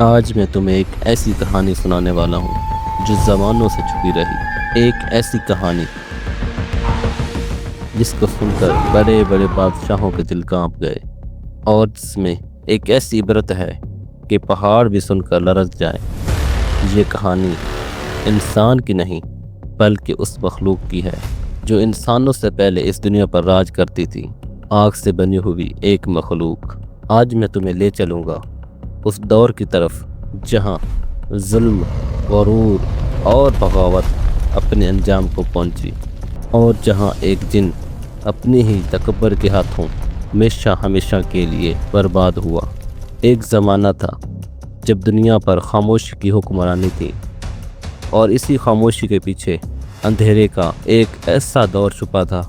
آج میں تمہیں ایک ایسی کہانی سنانے والا ہوں جو زمانوں سے چھپی رہی، ایک ایسی کہانی جس کو سن کر بڑے بڑے بادشاہوں کے دل کانپ گئے، اور جس میں ایک ایسی عبرت ہے کہ پہاڑ بھی سن کر لرز جائیں۔ یہ کہانی انسان کی نہیں بلکہ اس مخلوق کی ہے جو انسانوں سے پہلے اس دنیا پر راج کرتی تھی، آگ سے بنی ہوئی ایک مخلوق۔ آج میں تمہیں لے چلوں گا اس دور کی طرف جہاں ظلم، غرور اور بغاوت اپنے انجام کو پہنچی، اور جہاں ایک جن اپنی ہی تکبر کے ہاتھوں ہمیشہ کے لیے برباد ہوا۔ ایک زمانہ تھا جب دنیا پر خاموشی کی حکمرانی تھی، اور اسی خاموشی کے پیچھے اندھیرے کا ایک ایسا دور چھپا تھا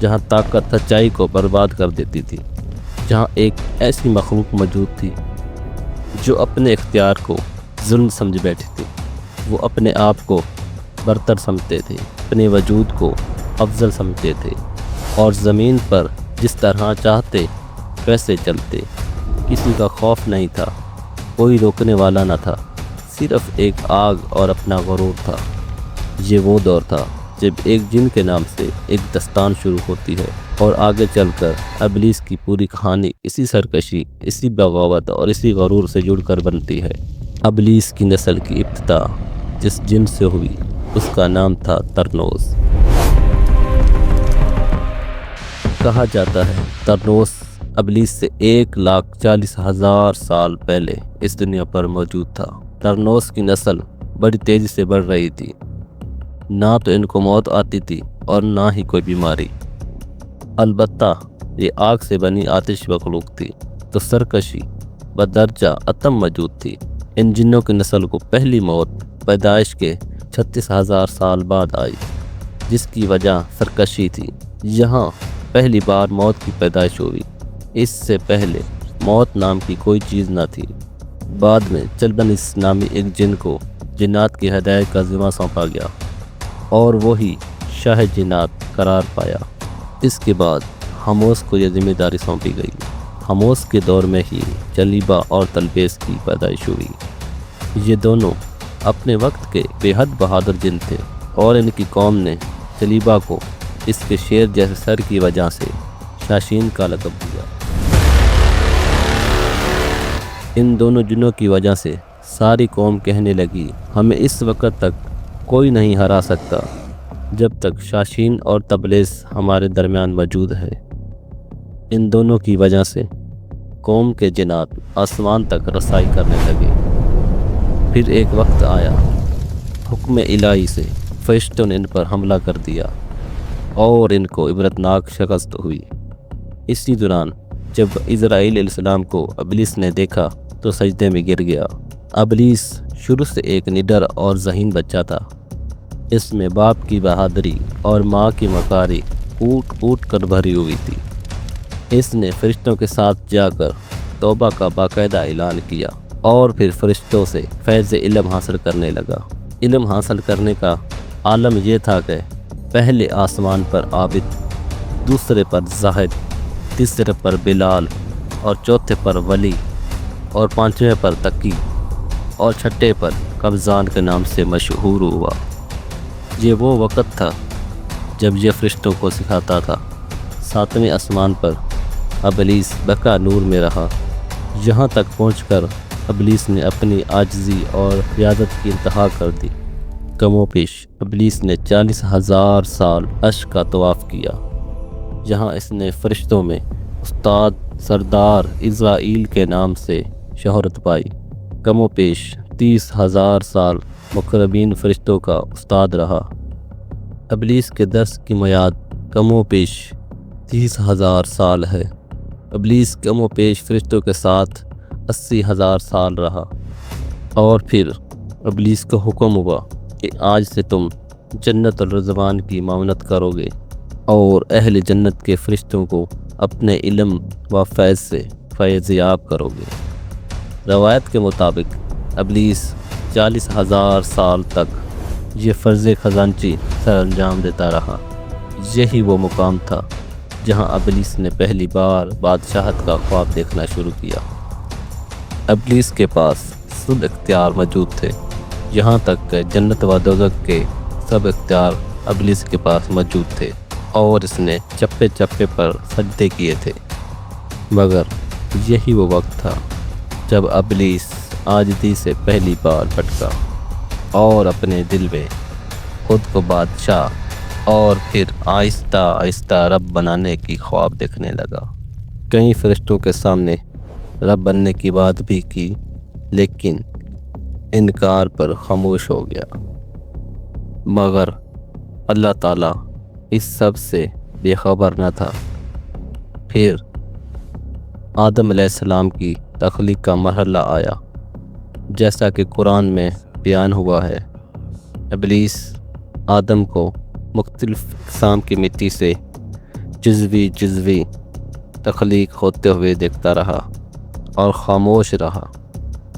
جہاں طاقت سچائی کو برباد کر دیتی تھی، جہاں ایک ایسی مخلوق موجود تھی جو اپنے اختیار کو ظلم سمجھ بیٹھی تھی۔ وہ اپنے آپ کو برتر سمجھتے تھے، اپنے وجود کو افضل سمجھتے تھے، اور زمین پر جس طرح چاہتے ویسے چلتے۔ کسی کا خوف نہیں تھا، کوئی روکنے والا نہ تھا، صرف ایک آگ اور اپنا غرور تھا۔ یہ وہ دور تھا جب ایک جن کے نام سے ایک داستان شروع ہوتی ہے، اور آگے چل کر ابلیس کی پوری کہانی اسی سرکشی، اسی بغاوت اور اسی غرور سے جڑ کر بنتی ہے۔ ابلیس کی نسل کی ابتدا جس جن سے ہوئی اس کا نام تھا ترنوس۔ کہا جاتا ہے ترنوس ابلیس سے 1,40,000 سال پہلے اس دنیا پر موجود تھا۔ ترنوس کی نسل بڑی تیزی سے بڑھ رہی تھی، نہ تو ان کو موت آتی تھی اور نہ ہی کوئی بیماری۔ البتہ یہ آگ سے بنی آتش مخلوق تھی تو سرکشی بدرجہ اتم موجود تھی۔ ان جنوں کی نسل کو پہلی موت پیدائش کے 36,000 سال بعد آئی، جس کی وجہ سرکشی تھی۔ یہاں پہلی بار موت کی پیدائش ہوئی، اس سے پہلے موت نام کی کوئی چیز نہ تھی۔ بعد میں چلبنس نامی ایک جن کو جنات کی ہدایت کا ذمہ سونپا گیا، اور وہی شاہ جنات قرار پایا۔ اس کے بعد ہموس کو یہ ذمہ داری سونپی گئی۔ ہموس کے دور میں ہی چلیبا اور تلبیس کی پیدائش ہوئی۔ یہ دونوں اپنے وقت کے بے حد بہادر جن تھے، اور ان کی قوم نے چلیبا کو اس کے شیر جیسے سر کی وجہ سے شاشین کا لقب دیا۔ ان دونوں جنوں کی وجہ سے ساری قوم کہنے لگی، ہمیں اس وقت تک کوئی نہیں ہرا سکتا جب تک شاشین اور تبلیس ہمارے درمیان موجود ہے۔ ان دونوں کی وجہ سے قوم کے جنات آسمان تک رسائی کرنے لگے۔ پھر ایک وقت آیا، حکم الہی سے فرشتوں نے ان پر حملہ کر دیا، اور ان کو عبرتناک شکست ہوئی۔ اسی دوران جب اسرائیل علیہ السلام کو ابلیس نے دیکھا تو سجدے میں گر گیا۔ ابلیس شروع سے ایک نڈر اور ذہین بچہ تھا۔ اس میں باپ کی بہادری اور ماں کی مکاری اوٹ اوٹ کر بھری ہوئی تھی۔ اس نے فرشتوں کے ساتھ جا کر توبہ کا باقاعدہ اعلان کیا، اور پھر فرشتوں سے فیض علم حاصل کرنے لگا۔ علم حاصل کرنے کا عالم یہ تھا کہ پہلے آسمان پر عابد، دوسرے پر زاہد، تیسرے پر بلال، اور چوتھے پر ولی، اور پانچویں پر تقی، اور چھٹے پر قبضان کے نام سے مشہور ہوا۔ یہ وہ وقت تھا جب یہ فرشتوں کو سکھاتا تھا۔ ساتویں آسمان پر ابلیس بقا نور میں رہا، یہاں تک پہنچ کر ابلیس نے اپنی عاجزی اور ریاضت کی انتہا کر دی۔ کم و بیش ابلیس نے 40,000 سال عرش کا طواف کیا۔ یہاں اس نے فرشتوں میں استاد سردار اسرائیل کے نام سے شہرت پائی۔ کم و بیش 30,000 سال مقربین فرشتوں کا استاد رہا۔ ابلیس کے درس کی میعاد کم و بیش 30,000 سال ہے۔ ابلیس کم و بیش فرشتوں کے ساتھ 80,000 سال رہا، اور پھر ابلیس کو حکم ہوا کہ آج سے تم جنت الرضوان کی معاونت کرو گے، اور اہل جنت کے فرشتوں کو اپنے علم و فیض سے فیض یاب کرو گے۔ روایت کے مطابق ابلیس 40,000 سال تک یہ فرض خزانچی سر انجام دیتا رہا۔ یہی وہ مقام تھا جہاں ابلیس نے پہلی بار بادشاہت کا خواب دیکھنا شروع کیا۔ ابلیس کے پاس سب اختیار موجود تھے، یہاں تک کہ جنت و دوزخ کے سب اختیار ابلیس کے پاس موجود تھے، اور اس نے چپے چپے پر سجدے کیے تھے۔ مگر یہی وہ وقت تھا جب ابلیس عاجزی سے پہلی بار بھٹکا اور اپنے دل میں خود کو بادشاہ اور پھر آہستہ آہستہ رب بنانے کی خواب دیکھنے لگا۔ کئی فرشتوں کے سامنے رب بننے کی بات بھی کی، لیکن انکار پر خاموش ہو گیا۔ مگر اللہ تعالیٰ اس سب سے بے خبر نہ تھا۔ پھر آدم علیہ السلام کی تخلیق کا مرحلہ آیا۔ جیسا کہ قرآن میں بیان ہوا ہے، ابلیس آدم کو مختلف اقسام کی مٹی سے جزوی تخلیق ہوتے ہوئے دیکھتا رہا اور خاموش رہا۔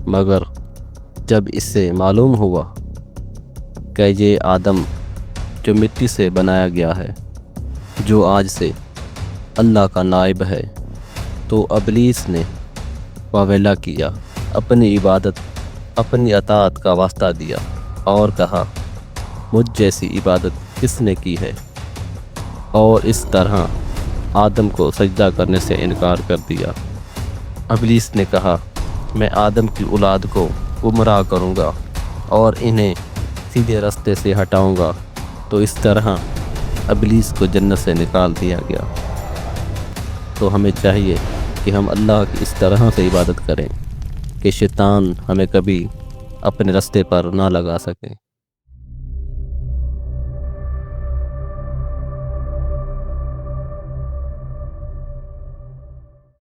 مگر جب اسے معلوم ہوا کہ یہ آدم جو مٹی سے بنایا گیا ہے، جو آج سے اللہ کا نائب ہے، تو ابلیس نے واویلا کیا، اپنی عبادت اپنی اطاعت کا واسطہ دیا اور کہا مجھ جیسی عبادت کس نے کی ہے، اور اس طرح آدم کو سجدہ کرنے سے انکار کر دیا۔ ابلیس نے کہا میں آدم کی اولاد کو گمراہ کروں گا اور انہیں سیدھے راستے سے ہٹاؤں گا، تو اس طرح ابلیس کو جنت سے نکال دیا گیا۔ تو ہمیں چاہیے کہ ہم اللہ کی اس طرح سے عبادت کریں کہ شیطان ہمیں کبھی اپنے راستے پر نہ لگا سکے۔